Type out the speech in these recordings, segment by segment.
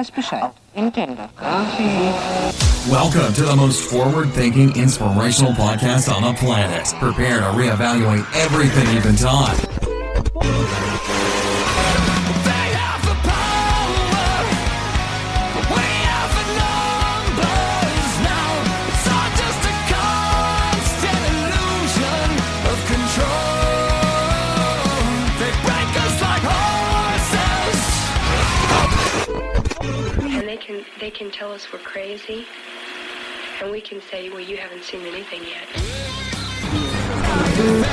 weiß Bescheid. Entiendo. Welcome to the most forward-thinking, inspirational podcast on the planet. Prepare to reevaluate everything you've been taught. They can tell us we're crazy, and we can say, well, you haven't seen anything yet.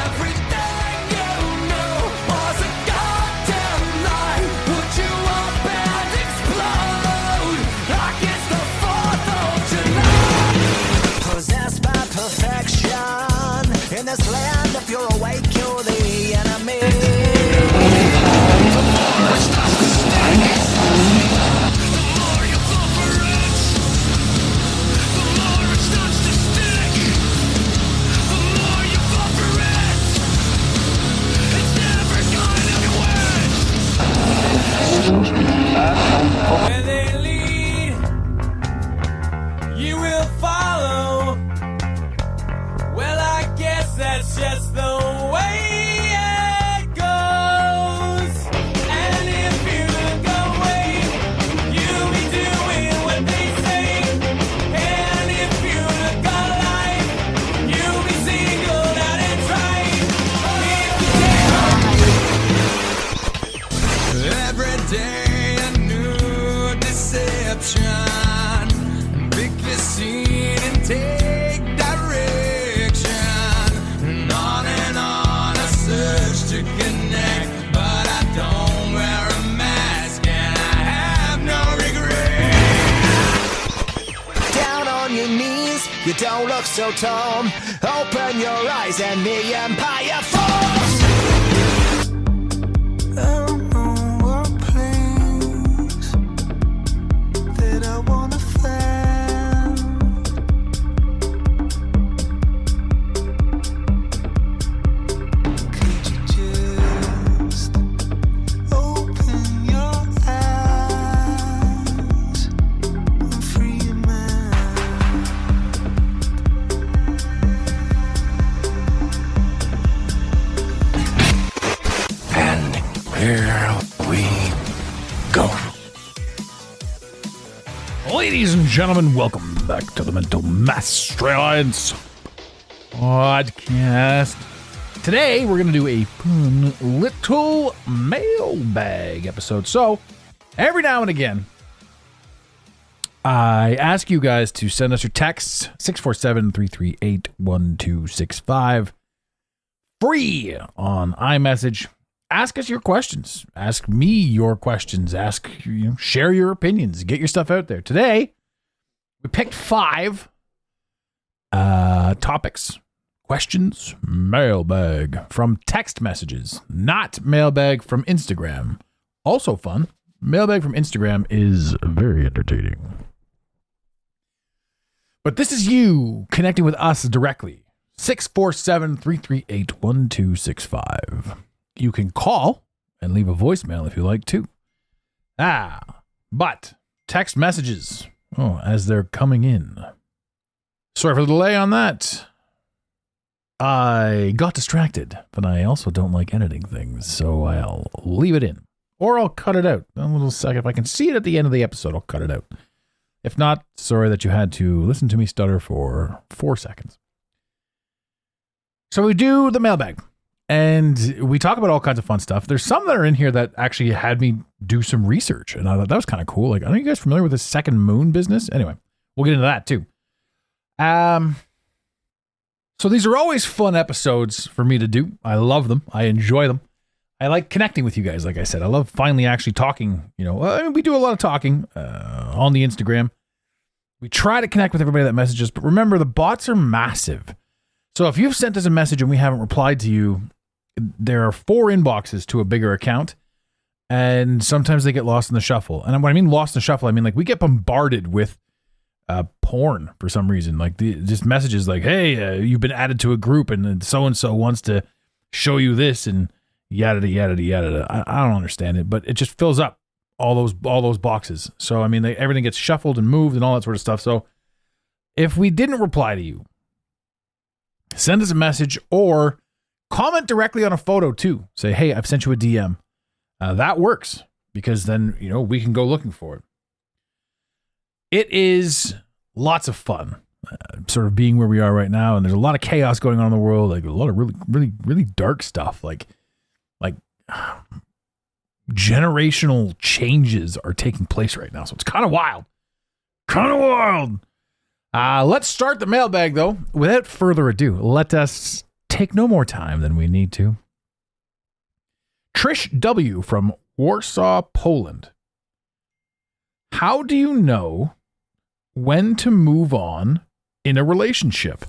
Everything you knew was a goddamn lie. Would you up and explode like it's the 4th of July? Possessed by perfection in this land, if you're awake, you're the enemy. Where they lead, you will follow. Well, I guess that's just the way it goes. And if you look away, you'll be doing what they say. And if you look alive, you'll be singled out and tried. Every day. Pick your scene and take direction. And on I search to connect, but I don't wear a mask and I have no regret. Down on your knees, you don't look so tall. Open your eyes and the empire falls. Ladies and gentlemen, welcome back to the Mental Mastery Alliance podcast. Today, we're going to do a fun little mailbag episode. So, every now and again, I ask you guys to send us your texts, 647-338-1265, free on iMessage. Ask us your questions. Ask me your questions. Share your opinions. Get your stuff out there. Today, we picked 5 topics. Questions, mailbag from text messages, not mailbag from Instagram. Also fun. Mailbag from Instagram is very entertaining. But this is you connecting with us directly. 647-338-1265. You can call and leave a voicemail if you like to. But text messages, as they're coming in. Sorry for the delay on that. I got distracted, but I also don't like editing things, so I'll leave it in. Or I'll cut it out. A little second. If I can see it at the end of the episode, I'll cut it out. If not, sorry that you had to listen to me stutter for 4 seconds. So we do the mailbag. And we talk about all kinds of fun stuff. There's some that are in here that actually had me do some research. And I thought that was kind of cool. Like, are you guys familiar with this second moon business? Anyway, we'll get into that too. So these are always fun episodes for me to do. I love them. I enjoy them. I like connecting with you guys. Like I said, I love finally actually talking. We do a lot of talking on the Instagram. We try to connect with everybody that messages. But remember, the bots are massive. So if you've sent us a message and we haven't replied to you, there are 4 inboxes to a bigger account, and sometimes they get lost in the shuffle. And when I mean lost in the shuffle, I mean like we get bombarded with porn for some reason. Like just messages like, hey, you've been added to a group and so-and-so wants to show you this and yada, yada, yada. I don't understand it, but it just fills up all those boxes. So I mean, everything gets shuffled and moved and all that sort of stuff. So if we didn't reply to you, send us a message or comment directly on a photo too. Say, hey, I've sent you a DM. That works because then, we can go looking for it. It is lots of fun sort of being where we are right now. And there's a lot of chaos going on in the world. Like a lot of really, really, really dark stuff. Like generational changes are taking place right now. So it's kind of wild. Let's start the mailbag, though. Without further ado, let us take no more time than we need to. Trish W. from Warsaw, Poland. How do you know when to move on in a relationship?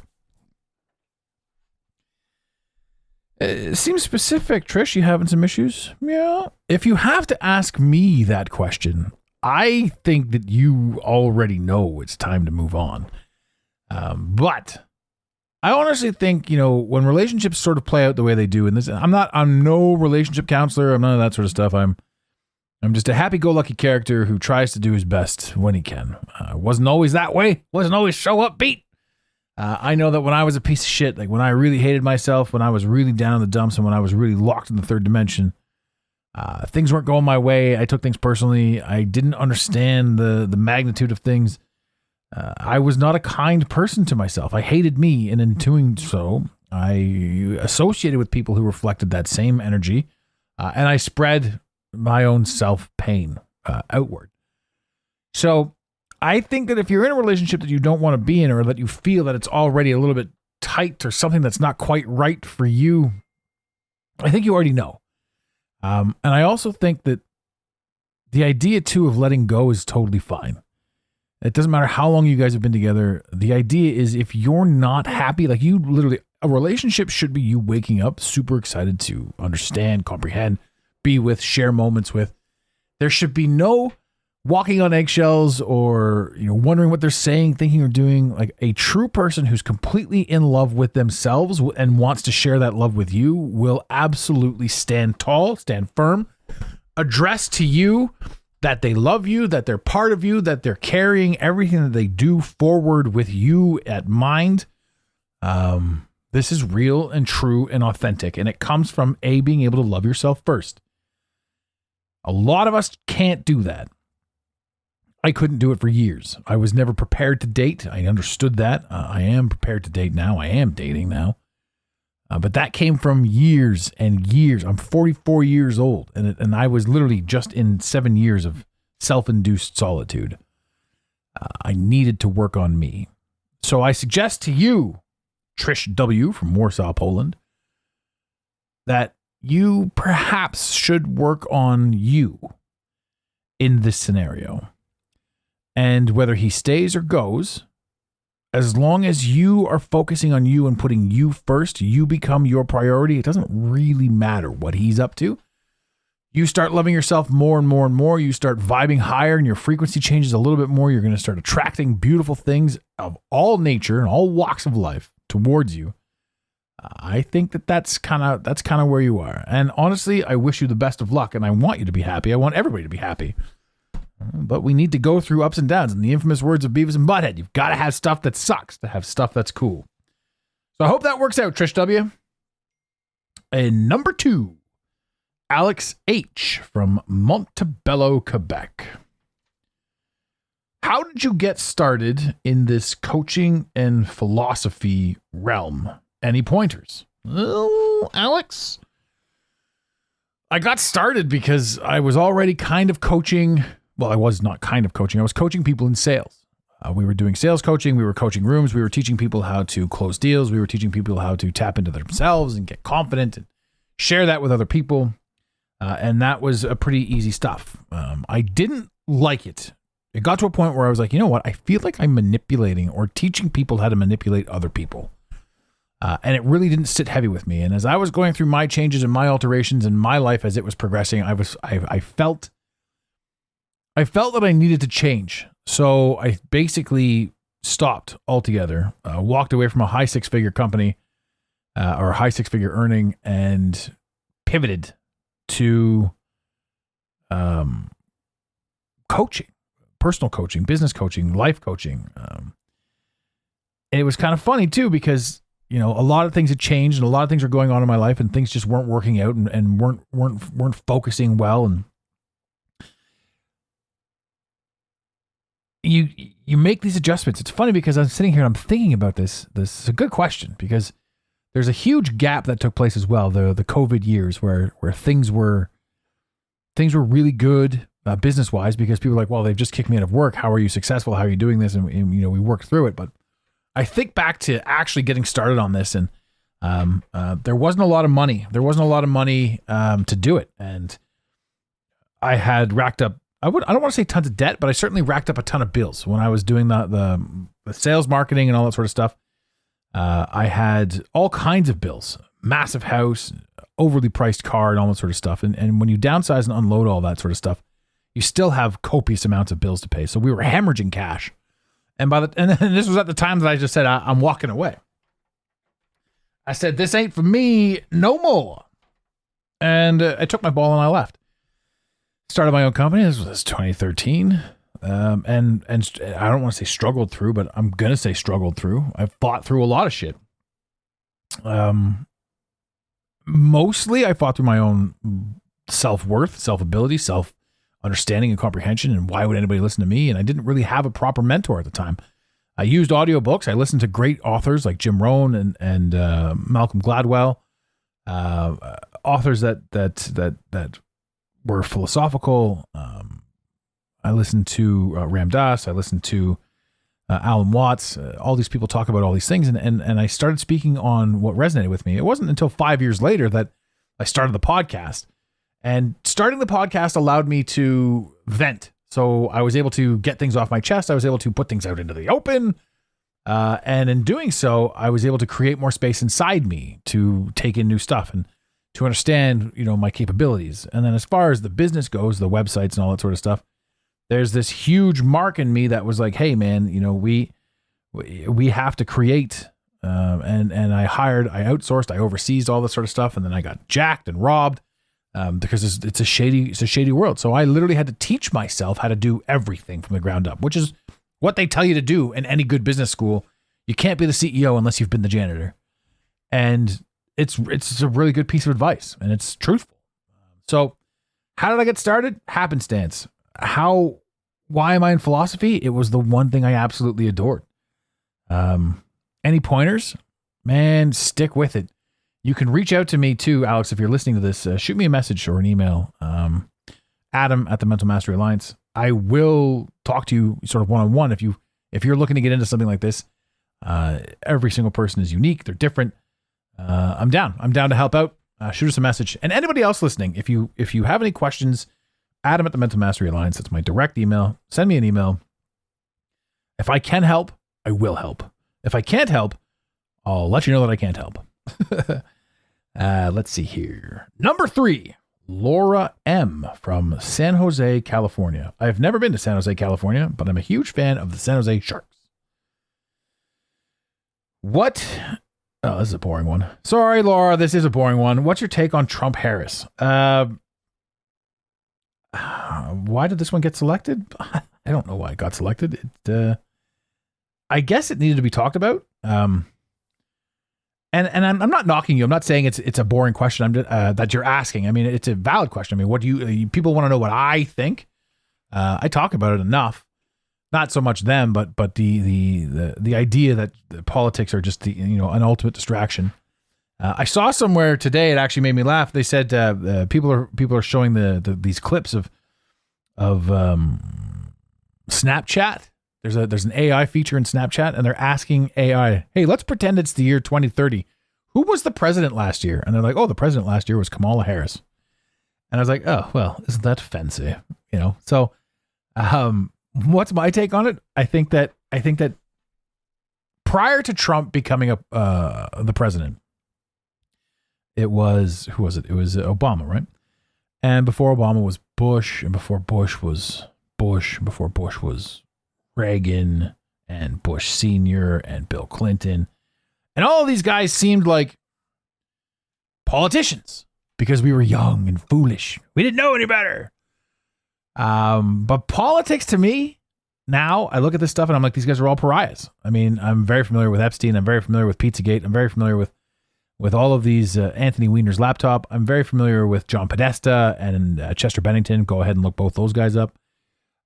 It seems specific, Trish. You having some issues? Yeah. If you have to ask me that question, I think that you already know it's time to move on. But I honestly think, when relationships sort of play out the way they do, and this, I'm no relationship counselor. I'm none of that sort of stuff. I'm just a happy-go-lucky character who tries to do his best when he can. Wasn't always that way. Wasn't always so upbeat. I know that when I was a piece of shit, like when I really hated myself, when I was really down in the dumps, and when I was really locked in the third dimension, things weren't going my way. I took things personally. I didn't understand the magnitude of things. I was not a kind person to myself. I hated me, and in doing so, I associated with people who reflected that same energy, and I spread my own self-pain outward. So I think that if you're in a relationship that you don't want to be in, or that you feel that it's already a little bit tight or something that's not quite right for you, I think you already know. And I also think that the idea, too, of letting go is totally fine. It doesn't matter how long you guys have been together. The idea is if you're not happy, like a relationship should be you waking up super excited to understand, comprehend, be with, share moments with. There should be no walking on eggshells or wondering what they're saying, thinking, or doing. Like a true person who's completely in love with themselves and wants to share that love with you will absolutely stand tall, stand firm, address to you that they love you, that they're part of you, that they're carrying everything that they do forward with you at mind. This is real and true and authentic, and it comes from being able to love yourself first. A lot of us can't do that. I couldn't do it for years. I was never prepared to date. I understood that. I am prepared to date now. I am dating now. But that came from years and years. I'm 44 years old, and I was literally just in 7 years of self-induced solitude. I needed to work on me. So I suggest to you, Trish W. from Warsaw, Poland, that you perhaps should work on you in this scenario. And whether he stays or goes, as long as you are focusing on you and putting you first, you become your priority. It doesn't really matter what he's up to. You start loving yourself more and more and more. You start vibing higher and your frequency changes a little bit more. You're going to start attracting beautiful things of all nature and all walks of life towards you. I think that's kind of where you are. And honestly, I wish you the best of luck, and I want you to be happy. I want everybody to be happy. But we need to go through ups and downs. In the infamous words of Beavis and Butthead, you've got to have stuff that sucks to have stuff that's cool. So I hope that works out, Trish W. And number 2, Alex H. from Montebello, Quebec. How did you get started in this coaching and philosophy realm? Any pointers? Oh, Alex. I got started because I was already kind of coaching. Well, I was not kind of coaching. I was coaching people in sales. We were doing sales coaching. We were coaching rooms. We were teaching people how to close deals. We were teaching people how to tap into themselves and get confident and share that with other people. And that was a pretty easy stuff. I didn't like it. It got to a point where I was like, you know what? I feel like I'm manipulating or teaching people how to manipulate other people. And it really didn't sit heavy with me. And as I was going through my changes and my alterations in my life as it was progressing, I felt that I needed to change. So I basically stopped altogether, walked away from a high 6-figure company or high 6-figure earning, and pivoted to coaching, personal coaching, business coaching, life coaching. And it was kind of funny too, because, you know, a lot of things had changed and a lot of things were going on in my life and things just weren't working out and weren't focusing well. And you make these adjustments. It's funny because I'm sitting here and I'm thinking about this. This is a good question because there's a huge gap that took place as well. The COVID years where things were really good business wise, because people were like, well, they've just kicked me out of work. How are you successful? How are you doing this? And you know, we worked through it. But I think back to actually getting started on this, and there wasn't a lot of money. There wasn't a lot of money to do it, and I had racked up. I don't want to say tons of debt, but I certainly racked up a ton of bills when I was doing the sales marketing and all that sort of stuff. I had all kinds of bills, massive house, overly priced car, and all that sort of stuff. And when you downsize and unload all that sort of stuff, you still have copious amounts of bills to pay. So we were hemorrhaging cash. And this was at the time that I just said, I'm walking away. I said, this ain't for me no more. And I took my ball and I left. Started my own company. This was 2013. And I don't want to say struggled through, but I'm going to say struggled through. I've fought through a lot of shit. Mostly I fought through my own self-worth, self-ability, self-understanding and comprehension. And why would anybody listen to me? And I didn't really have a proper mentor at the time. I used audiobooks. I listened to great authors like Jim Rohn and Malcolm Gladwell, authors that were philosophical. I listened to Ram Dass. I listened to Alan Watts. All these people talk about all these things. And I started speaking on what resonated with me. It wasn't until 5 years later that I started the podcast. And starting the podcast allowed me to vent. So I was able to get things off my chest. I was able to put things out into the open. And in doing so, I was able to create more space inside me to take in new stuff and to understand, you know, my capabilities. And then as far as the business goes, the websites and all that sort of stuff, there's this huge mark in me that was like, hey man, you know, we have to create, and I outsourced, I overseas all this sort of stuff. And then I got jacked and robbed, because it's a shady world. So I literally had to teach myself how to do everything from the ground up, which is what they tell you to do in any good business school. You can't be the CEO unless you've been the janitor. And it's a really good piece of advice, and it's truthful. So how did I get started? Happenstance. Why am I in philosophy? It was the one thing I absolutely adored. Any pointers? Man, stick with it. You can reach out to me too, Alex, if you're listening to this. Shoot me a message or an email. Adam at the Mental Mastery Alliance. I will talk to you sort of one-on-one if you're looking to get into something like this. Every single person is unique. They're different. I'm down. I'm down to help out. Shoot us a message. And anybody else listening, if you have any questions, Adam at the Mental Mastery Alliance. That's my direct email. Send me an email. If I can help, I will help. If I can't help, I'll let you know that I can't help. Let's see here. Number 3, Laura M. from San Jose, California. I've never been to San Jose, California, but I'm a huge fan of the San Jose Sharks. What? Oh, this is a boring one. Sorry, Laura, this is a boring one. What's your take on Trump-Harris? Why did this one get selected? I don't know why it got selected. I guess it needed to be talked about. And I'm not knocking you. I'm not saying it's a boring question. That you're asking. I mean, it's a valid question. I mean, what do you people want to know what I think? I talk about it enough. Not so much them, but the idea that the politics are just an ultimate distraction. I saw somewhere today, it actually made me laugh. They said people are showing these clips of Snapchat. There's an AI feature in Snapchat, and they're asking AI, hey, let's pretend it's the year 2030. Who was the president last year? And they're like, oh, the president last year was Kamala Harris. And I was like, oh, well, isn't that fancy? So what's my take on it? I think that prior to Trump becoming the president, who was it? It was Obama, right? And before Obama was Bush, and before Bush was Bush, and before Bush was Reagan, and Bush Sr., and Bill Clinton. And all of these guys seemed like politicians because we were young and foolish. We didn't know any better. But politics to me, now I look at this stuff and I'm like, these guys are all pariahs. I mean, I'm very familiar with Epstein. I'm very familiar with Pizzagate. I'm very familiar with all of these Anthony Weiner's laptop. I'm very familiar with John Podesta and Chester Bennington. Go ahead and look both those guys up.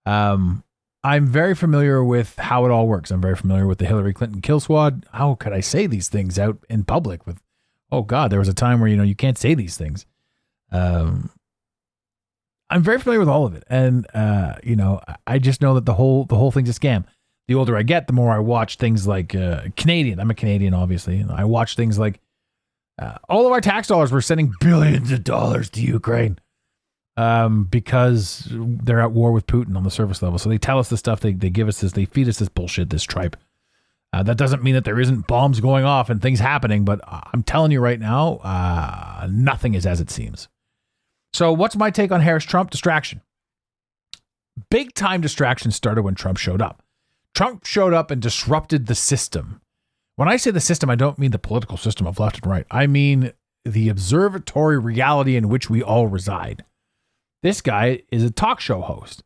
I'm very familiar with how it all works. I'm very familiar with the Hillary Clinton kill squad. How could I say these things out in public with, oh God, there was a time where, you can't say these things. I'm very familiar with all of it. And, I just know that the whole thing's a scam. The older I get, the more I watch things like Canadian. I'm a Canadian, obviously. And I watch things like all of our tax dollars, we're sending billions of dollars to Ukraine because they're at war with Putin on the surface level. So they tell us this stuff. They give us this. They feed us this bullshit, this tripe. That doesn't mean that there isn't bombs going off and things happening. But I'm telling you right now, nothing is as it seems. So what's my take on Harris-Trump? Distraction. Big time distraction started when Trump showed up. Trump showed up and disrupted the system. When I say the system, I don't mean the political system of left and right. I mean the observatory reality in which we all reside. This guy is a talk show host.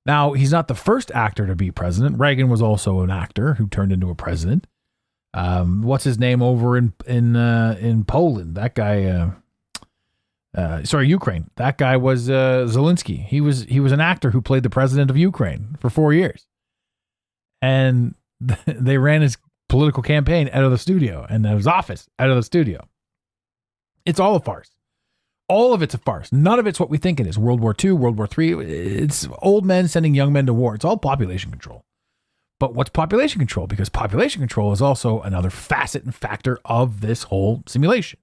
Now, he's not the first actor to be president. Reagan was also an actor who turned into a president. What's his name over in Poland? That guy... Ukraine. That guy was Zelensky. He was an actor who played the president of Ukraine for 4 years. And they ran his political campaign out of the studio and his office out of the studio. It's all a farce. All of it's a farce. None of it's what we think it is. World War II, World War III. It's old men sending young men to war. It's all population control. But what's population control? Because population control is also another facet and factor of this whole simulation.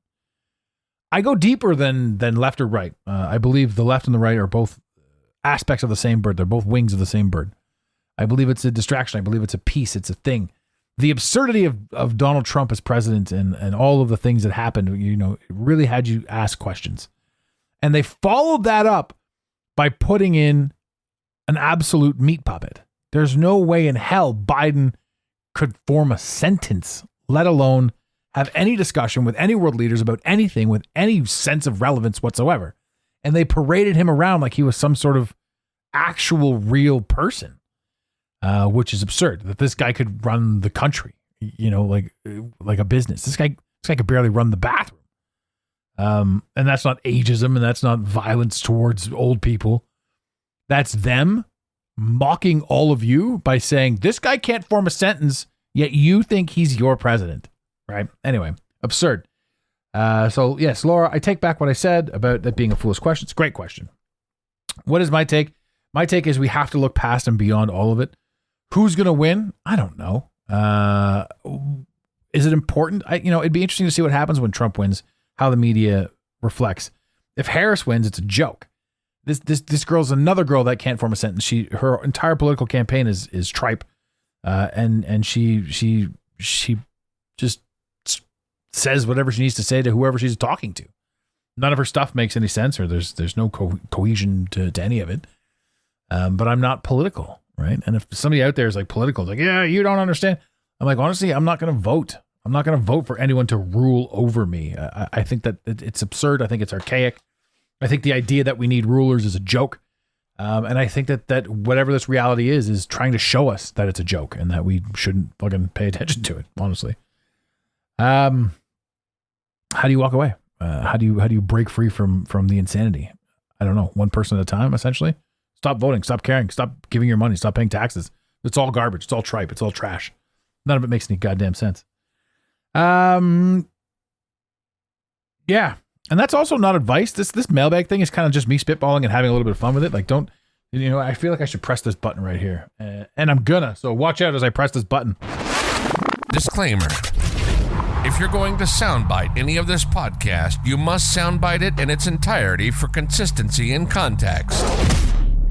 I go deeper than left or right. I believe the left and the right are both aspects of the same bird. They're both wings of the same bird. I believe it's a distraction. I believe it's a piece. It's a thing. The absurdity of Donald Trump as president and all of the things that happened, it really had you ask questions. And they followed that up by putting in an absolute meat puppet. There's no way in hell Biden could form a sentence, let alone have any discussion with any world leaders about anything with any sense of relevance whatsoever. And they paraded him around like he was some sort of actual real person, which is absurd that this guy could run the country, like a business. This guy could barely run the bathroom. And that's not ageism and that's not violence towards old people. That's them mocking all of you by saying this guy can't form a sentence, yet you think he's your president. Right. Anyway, absurd. So yes, Laura, I take back what I said about that being a foolish question. It's a great question. What is my take? My take is we have to look past and beyond all of it. Who's going to win? I don't know. Is it important? It'd be interesting to see what happens when Trump wins, how the media reflects. If Harris wins, it's a joke. This girl's another girl that can't form a sentence. Her entire political campaign is tripe. And she just says whatever she needs to say to whoever she's talking to. None of her stuff makes any sense, or there's no cohesion to any of it. But I'm not political, right? And if somebody out there is like political, like, yeah, you don't understand. I'm like, honestly, I'm not going to vote. I'm not going to vote for anyone to rule over me. I think that it's absurd. I think it's archaic. I think the idea that we need rulers is a joke. And I think that whatever this reality is trying to show us that it's a joke and that we shouldn't fucking pay attention to it, honestly. How do you walk away? How do you break free from the insanity? I don't know. One person at a time, essentially. Stop voting. Stop caring. Stop giving your money. Stop paying taxes. It's all garbage. It's all tripe. It's all trash. None of it makes any goddamn sense. Yeah. And that's also not advice. This mailbag thing is kind of just me spitballing and having a little bit of fun with it. Like, don't, I feel like I should press this button right here. And I'm gonna. So watch out as I press this button. Disclaimer. If you're going to soundbite any of this podcast, you must soundbite it in its entirety for consistency and context.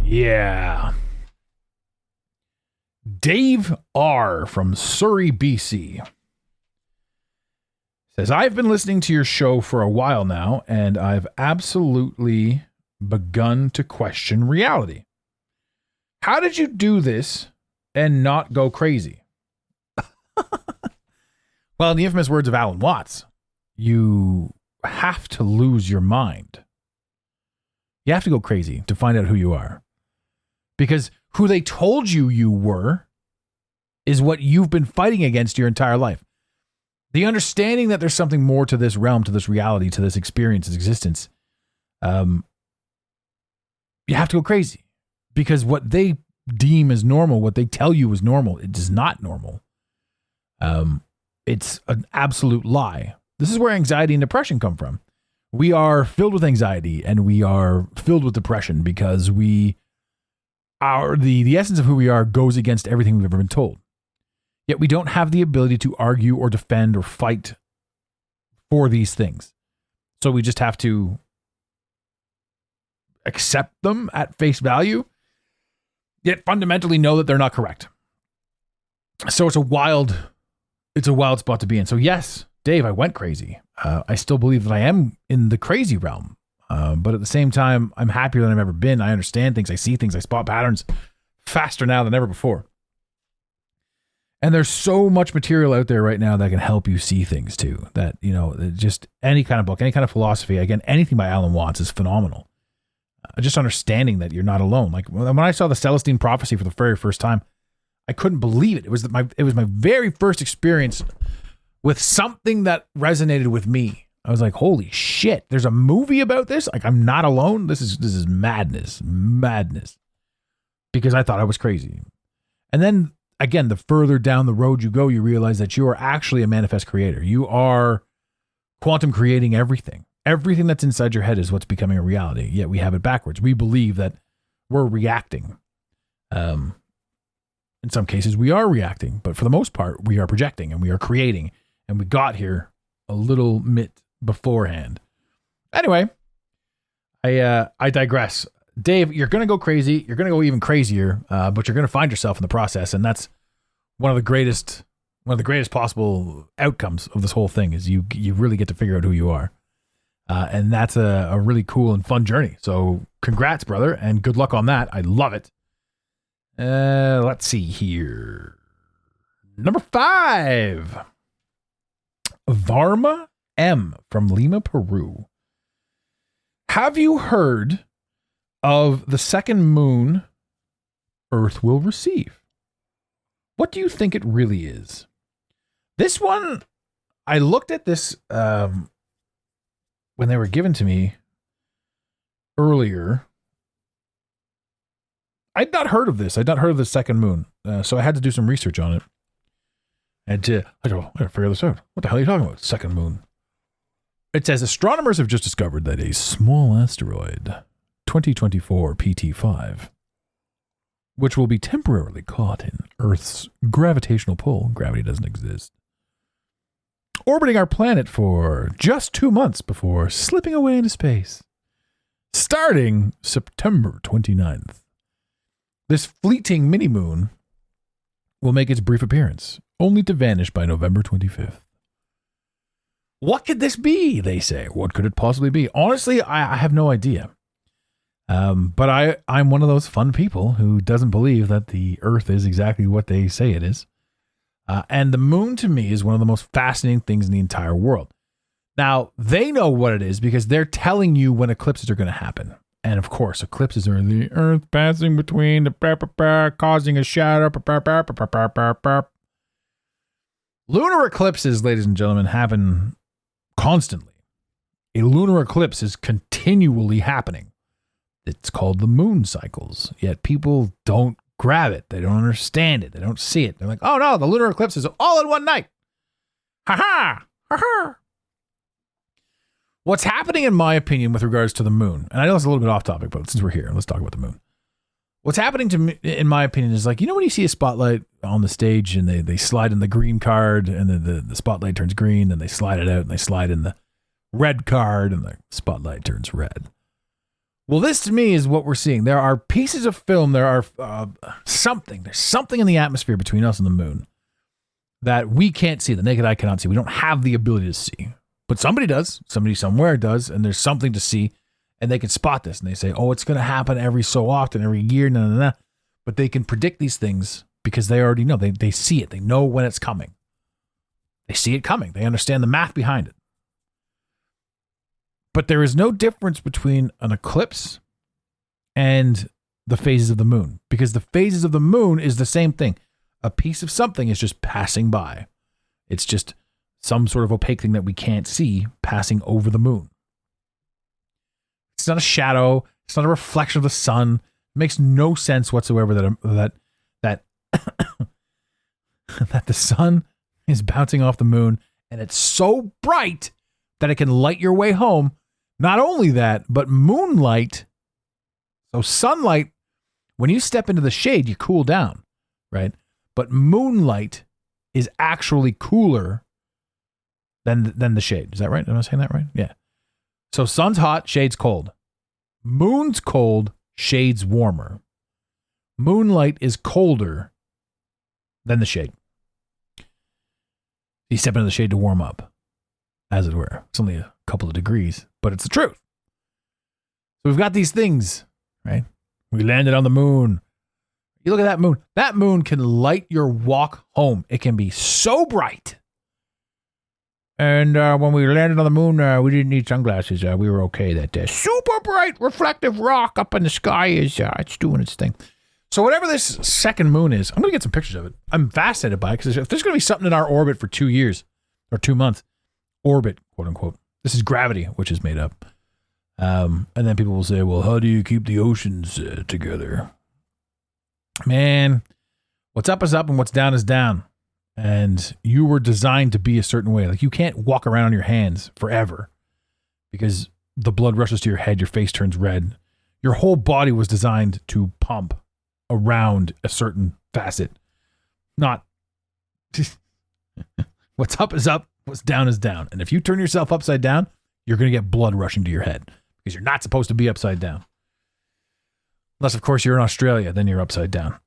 Yeah. Dave R. from Surrey, BC says, I've been listening to your show for a while now, and I've absolutely begun to question reality. How did you do this and not go crazy? Well, in the infamous words of Alan Watts, you have to lose your mind. You have to go crazy to find out who you are. because who they told you were is what you've been fighting against your entire life. The understanding that there's something more to this realm, to this reality, to this experience, this existence, you have to go crazy, because what they deem as normal, what they tell you is normal, it is not normal. It's an absolute lie. This is where anxiety and depression come from. We are filled with anxiety and we are filled with depression because the essence of who we are goes against everything we've ever been told. Yet we don't have the ability to argue or defend or fight for these things. So we just have to accept them at face value, yet fundamentally know that they're not correct. So it's a wild spot to be in. So yes, Dave, I went crazy. I still believe that I am in the crazy realm. But at the same time, I'm happier than I've ever been. I understand things. I see things. I spot patterns faster now than ever before. And there's so much material out there right now that can help you see things too. That, just any kind of book, any kind of philosophy, again, anything by Alan Watts is phenomenal. Just understanding that you're not alone. Like when I saw the Celestine prophecy for the very first time, I couldn't believe it. It was my very first experience with something that resonated with me. I was like, holy shit, there's a movie about this? Like, I'm not alone? This is madness. Because I thought I was crazy. And then, again, the further down the road you go, you realize that you are actually a manifest creator. You are quantum creating everything. Everything that's inside your head is what's becoming a reality. Yet we have it backwards. We believe that we're reacting. In some cases, we are reacting. But for the most part, we are projecting and we are creating. And we got here a little bit beforehand. Anyway, I digress. Dave, you're going to go crazy. You're going to go even crazier, but you're going to find yourself in the process. And that's one of the greatest possible outcomes of this whole thing is you really get to figure out who you are. And that's a really cool and fun journey. So congrats, brother. And good luck on that. I love it. Let's see here. Number 5. Varma M from Lima, Peru. Have you heard of the second moon Earth will receive? What do you think it really is? This one, I looked at this when they were given to me earlier. I'd not heard of this. I'd not heard of the second moon. So I had to do some research on it. I gotta figure this out. What the hell are you talking about? Second moon. It says astronomers have just discovered that a small asteroid, 2024 PT5, which will be temporarily caught in Earth's gravitational pull, gravity doesn't exist, orbiting our planet for just 2 months before slipping away into space, starting September 29th. This fleeting mini-moon will make its brief appearance, only to vanish by November 25th. What could this be, they say? What could it possibly be? Honestly, I have no idea. But I'm one of those fun people who doesn't believe that the Earth is exactly what they say it is. And the moon, to me, is one of the most fascinating things in the entire world. Now, they know what it is because they're telling you when eclipses are going to happen. And of course, eclipses are the Earth passing between the causing a shadow. Lunar eclipses, ladies and gentlemen, happen constantly. A lunar eclipse is continually happening. It's called the moon cycles. Yet people don't grab it. They don't understand it. They don't see it. They're like, oh no, the lunar eclipse is all in one night. Ha ha! Ha ha! What's happening, in my opinion, with regards to the moon, and I know it's a little bit off topic, but since we're here, let's talk about the moon. What's happening to me, in my opinion, is like, when you see a spotlight on the stage and they slide in the green card and the spotlight turns green, then they slide it out and they slide in the red card and the spotlight turns red. Well, this to me is what we're seeing. There are pieces of film, there are there's something in the atmosphere between us and the moon that we can't see, the naked eye cannot see. We don't have the ability to see. But somebody does, somebody somewhere does, and there's something to see, and they can spot this, and they say, oh, it's going to happen every so often, every year, but they can predict these things because they already know. They see it. They know when it's coming. They see it coming. They understand the math behind it. But there is no difference between an eclipse and the phases of the moon, because the phases of the moon is the same thing. A piece of something is just passing by. It's just some sort of opaque thing that we can't see passing over the moon. It's not a shadow. It's not a reflection of the sun. It makes no sense whatsoever that that the sun is bouncing off the moon, and it's so bright that it can light your way home. Not only that, but moonlight. So sunlight, when you step into the shade, you cool down, right? But moonlight is actually cooler than the shade. Is that right? Am I saying that right? Yeah. So sun's hot, shade's cold. Moon's cold, shade's warmer. Moonlight is colder than the shade. You step into the shade to warm up, as it were. It's only a couple of degrees, but it's the truth. So we've got these things, right? We landed on the moon. You look at that moon. That moon can light your walk home. It can be so bright. And when we landed on the moon, we didn't need sunglasses. We were okay that day. Super bright, reflective rock up in the sky is it's doing its thing. So whatever this second moon is, I'm going to get some pictures of it. I'm fascinated by it, because if there's going to be something in our orbit for 2 years or 2 months, orbit, quote unquote, this is gravity, which is made up. And then people will say, well, how do you keep the oceans together? Man, what's up is up and what's down is down. And you were designed to be a certain way. Like, you can't walk around on your hands forever because the blood rushes to your head, your face turns red. Your whole body was designed to pump around a certain facet. Not what's up is up, what's down is down. And if you turn yourself upside down, you're going to get blood rushing to your head because you're not supposed to be upside down. Unless, of course, you're in Australia, then you're upside down.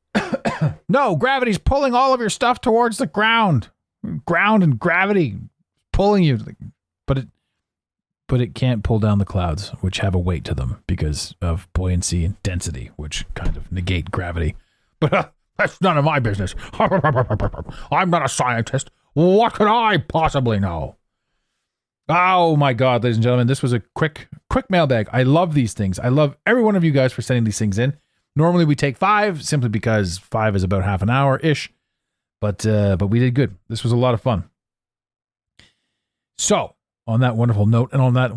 No, gravity's pulling all of your stuff towards the ground. Ground and gravity pulling you. But it can't pull down the clouds, which have a weight to them because of buoyancy and density, which kind of negate gravity. But that's none of my business. I'm not a scientist. What could I possibly know? Oh my God, ladies and gentlemen, this was a quick mailbag. I love these things. I love every one of you guys for sending these things in. Normally we take 5 simply because 5 is about half an hour ish, but we did good. This was a lot of fun. So on that wonderful note, and on that,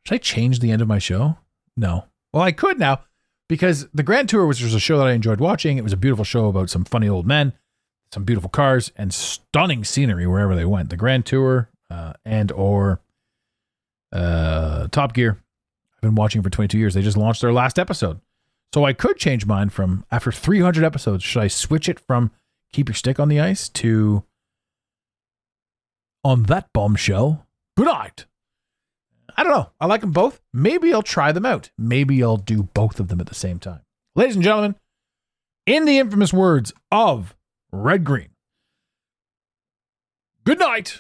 should I change the end of my show? No. Well, I could now, because the Grand Tour, which was a show that I enjoyed watching, it was a beautiful show about some funny old men, some beautiful cars, and stunning scenery wherever they went. The Grand Tour and or Top Gear, I've been watching for 22 years. They just launched their last episode. So I could change mine from, after 300 episodes, should I switch it from Keep Your Stick on the Ice to On That Bombshell, Good Night? I don't know. I like them both. Maybe I'll try them out. Maybe I'll do both of them at the same time. Ladies and gentlemen, in the infamous words of Red Green, good night.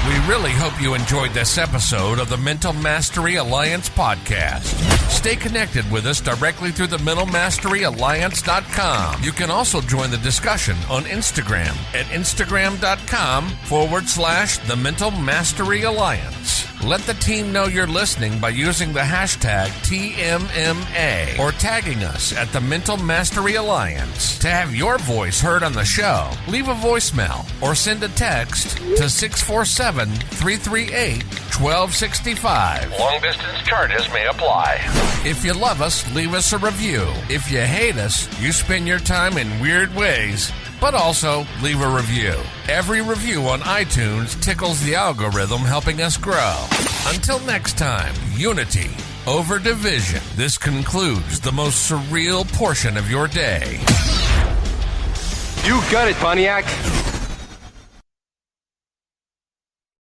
We really hope you enjoyed this episode of the Mental Mastery Alliance podcast. Stay connected with us directly through the mentalmasteryalliance.com. You can also join the discussion on Instagram at instagram.com/the Mental Mastery Alliance. Let the team know you're listening by using the hashtag TMMA or tagging us at the Mental Mastery Alliance. To have your voice heard on the show, leave a voicemail or send a text to 647-338-1265. Long-distance charges may apply. If you love us, leave us a review. If you hate us, you spend your time in weird ways, but also leave a review. Every review on iTunes tickles the algorithm, helping us grow. Until next time, unity over division. This concludes the most surreal portion of your day. You got it, Pontiac.